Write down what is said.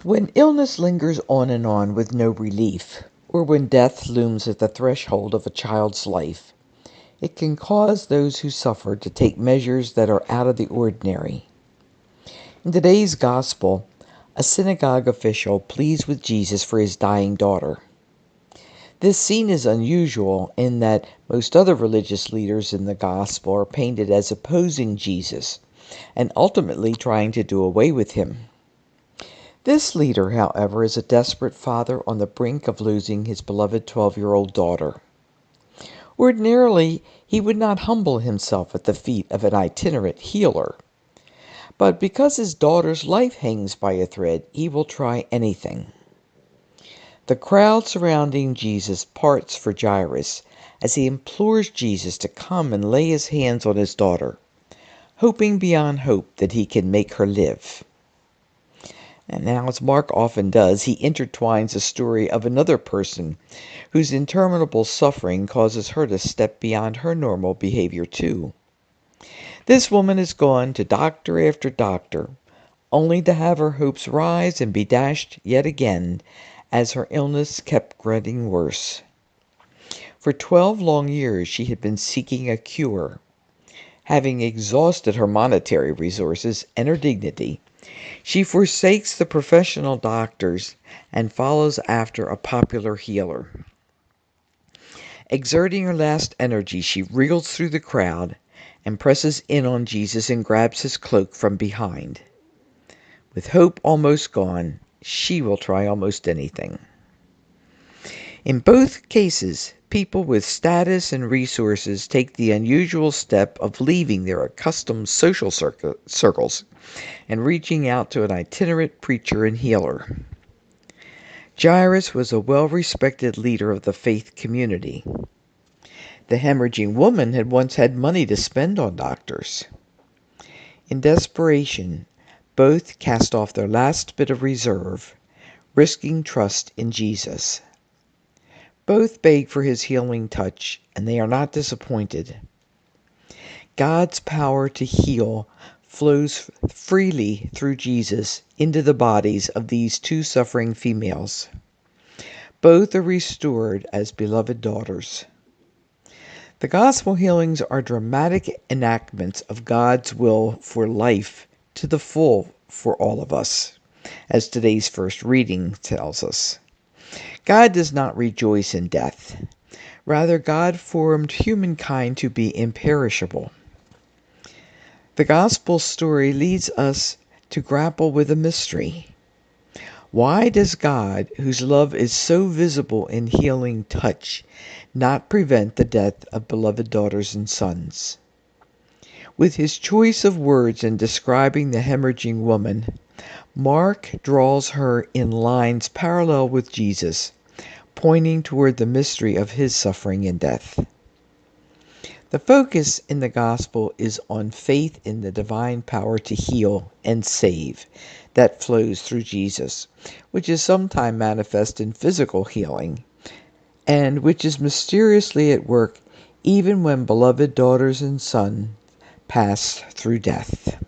When illness lingers on with no relief, or when death looms at the threshold of a child's life, it can cause those who suffer to take measures that are out of the ordinary. In today's gospel, a synagogue official pleads with Jesus for his dying daughter. This scene is unusual in that most other religious leaders in the gospel are painted as opposing Jesus and ultimately trying to do away with him. This leader, however, is a desperate father on the brink of losing his beloved 12-year-old daughter. Ordinarily, he would not humble himself at the feet of an itinerant healer. But because his daughter's life hangs by a thread, he will try anything. The crowd surrounding Jesus parts for Jairus as he implores Jesus to come and lay his hands on his daughter, hoping beyond hope that he can make her live. And now, as Mark often does, he intertwines the story of another person whose interminable suffering causes her to step beyond her normal behavior too. This woman has gone to doctor after doctor, only to have her hopes rise and be dashed yet again as her illness kept getting worse. For 12 long years she had been seeking a cure. Having exhausted her monetary resources and her dignity, she forsakes the professional doctors and follows after a popular healer. Exerting her last energy, she wriggles through the crowd and presses in on Jesus and grabs his cloak from behind. With hope almost gone, she will try almost anything. In both cases, people with status and resources take the unusual step of leaving their accustomed social circles and reaching out to an itinerant preacher and healer. Jairus was a well-respected leader of the faith community. The hemorrhaging woman had once had money to spend on doctors. In desperation, both cast off their last bit of reserve, risking trust in Jesus. Both beg for his healing touch, and they are not disappointed. God's power to heal flows freely through Jesus into the bodies of these two suffering females. Both are restored as beloved daughters. The gospel healings are dramatic enactments of God's will for life to the full for all of us, as today's first reading tells us. God does not rejoice in death. Rather, God formed humankind to be imperishable. The gospel story leads us to grapple with a mystery. Why does God, whose love is so visible in healing touch, not prevent the death of beloved daughters and sons? With his choice of words in describing the hemorrhaging woman, Mark draws her in lines parallel with Jesus, pointing toward the mystery of his suffering and death. The focus in the gospel is on faith in the divine power to heal and save that flows through Jesus, which is sometimes manifest in physical healing, and which is mysteriously at work even when beloved daughters and sons pass through death.